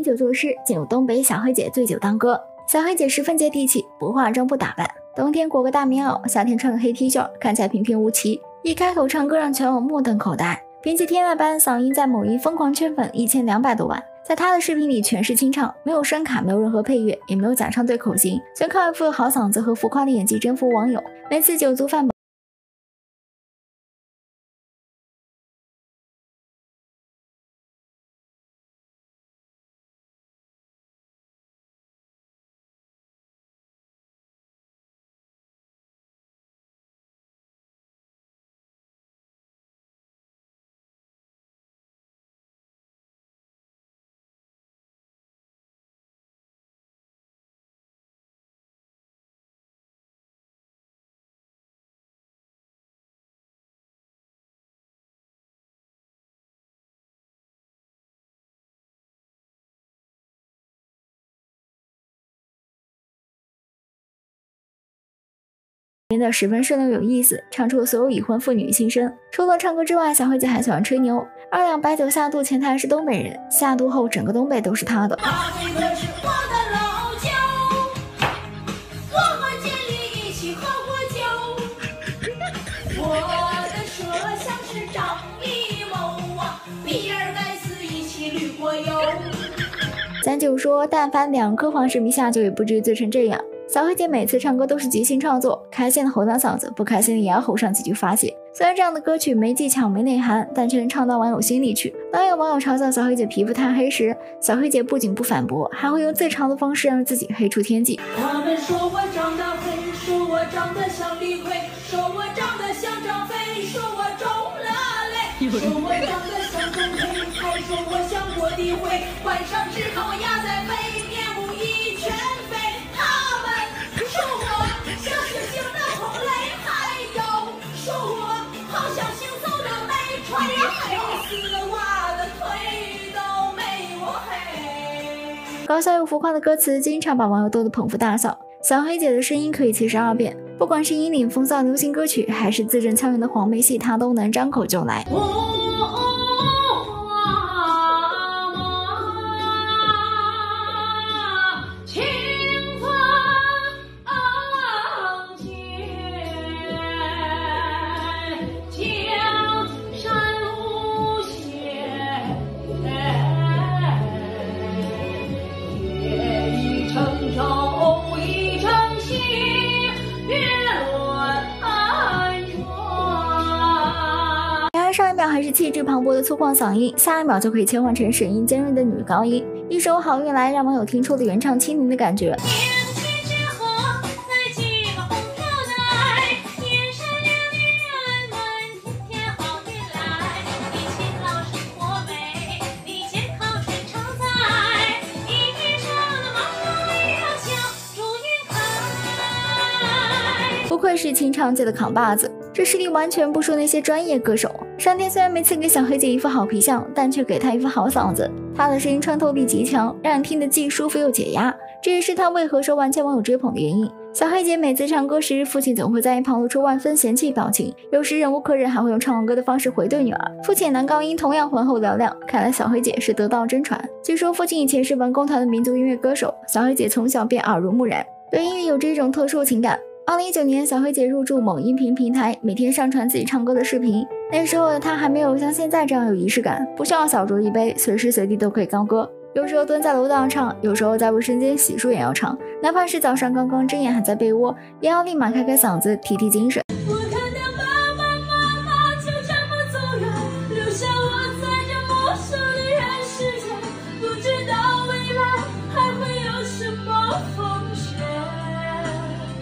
酒作诗，进入东北小黑姐醉酒当歌。小黑姐十分接地气，不化妆不打扮，冬天裹个大棉袄，夏天穿个黑 T 恤，看起来平平无奇。一开口唱歌让全网目瞪口呆，凭借天籁般嗓音在某音疯狂圈粉1200多万。在她的视频里全是清唱，没有声卡，没有任何配乐，也没有假唱对口型，全靠一副好嗓子和浮夸的演技征服网友。每次酒足饭饱变得十分顺溜有意思，唱出了所有已婚妇女心声。除了唱歌之外，小黑姐还喜欢吹牛。2两白酒下肚前台是东北人，下肚后整个东北都是她的。咱就说，但凡2颗黄石迷下酒，也不至于醉成这样。小黑姐每次唱歌都是即兴创作，开心的吼大嗓子，不开心的也要吼上几句发泄。虽然这样的歌曲没技巧没内涵，但却能唱到网友心里去。当有网友嘲笑小黑姐皮肤太黑时，小黑姐不仅不反驳，还会用最长的方式让自己黑出天际。他们说我长得黑，说我长得像李逵，说我长得像张飞，说我中了雷，说我长得像钟馗，还说我像郭帝辉，晚上只看我压在背面目一全非。他们说我像星星的红雷，还有说我好像行走的美船，黑丝袜的腿都没我黑。搞笑又浮夸的歌词经常把网友逗得捧腹大笑。小黑姐的声音可以72变，不管是引领风骚流行歌曲，还是字正腔圆的黄梅戏，她都能张口就来。上一秒还是气质磅礴的粗犷嗓音，下一秒就可以切换成神音尖锐的女高音。一首好运来让网友听出了原唱亲民的感觉。不愧是清唱界的扛把子，这实力完全不输那些专业歌手。上天虽然没赐给小黑姐一副好皮相，但却给她一副好嗓子。她的声音穿透力极强，让人听得既舒服又解压，这也是她为何受万千网友追捧的原因。小黑姐每次唱歌时，父亲总会在一旁露出万分嫌弃表情，有时忍无可忍，还会用唱完歌的方式回怼女儿。父亲男高音同样浑厚嘹亮，看来小黑姐是得道真传。据说父亲以前是文工团的民族音乐歌手，小黑姐从小便耳濡目染，对音乐有着一种特殊情感。2019年，小黑姐入驻某音频平台，每天上传自己唱歌的视频。那时候的她还没有像现在这样有仪式感，不需要小酌一杯，随时随地都可以高歌。有时候蹲在楼道唱，有时候在卫生间洗漱也要唱，哪怕是早上刚刚睁眼还在被窝，也要立马开开嗓子提提精神。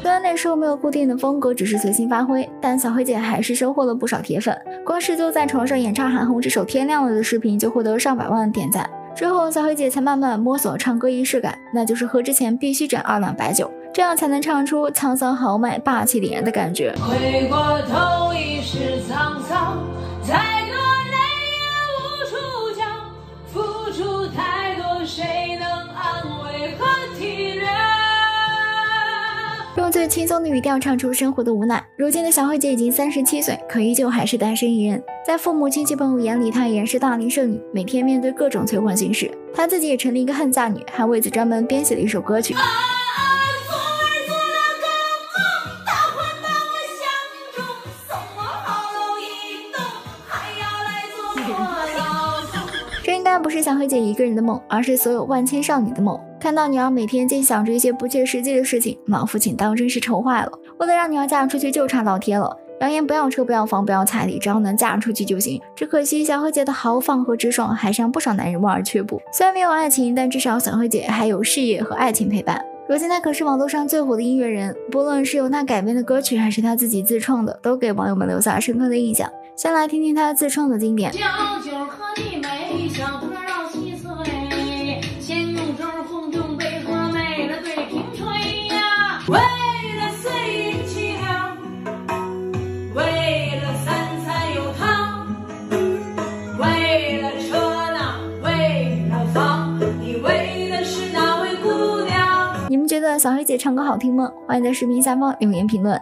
虽然那时候没有固定的风格，只是随心发挥，但小黑姐还是收获了不少铁粉。光是就在床上演唱韩红这首《天亮了》的视频就获得上百万点赞。之后小黑姐才慢慢摸索唱歌仪式感，那就是喝之前必须整2两白酒，这样才能唱出沧桑豪迈霸气凛然的感觉。回过头已是沧桑，再多泪也无处讲，付出太多谁能安慰和体谅。用最着轻松的语调唱出生活的无奈。如今的小慧姐已经37岁，可依旧还是单身一人。在父母亲戚朋友眼里，她依然是大龄剩女，每天面对各种催婚形势。她自己也成了一个恨嫁女，还为此专门编写了一首歌曲。这应该不是小黑姐一个人的梦，而是所有万千少女的梦。看到女儿每天净想着一些不切实际的事情，老父亲当真是愁坏了。为了让女儿嫁出去，就差倒贴了。扬言不要车不要房不要彩礼，只要能嫁出去就行。只可惜小黑姐的豪放和直爽还是让不少男人望而却步。虽然没有爱情，但至少小黑姐还有事业和爱情陪伴。如今她可是网络上最火的音乐人，不论是由她改编的歌曲还是她自己自创的，都给网友们留下深刻的印象。先来听听她自创的经典。小酒和你美，小歌绕七岁，先用针红中杯喝美了对瓶吹呀。为了岁银气量，为了三菜有汤，为了车呢，为了房，你为的是哪位姑娘？你们觉得小黑姐唱歌好听吗？欢迎在视频下方留言评论。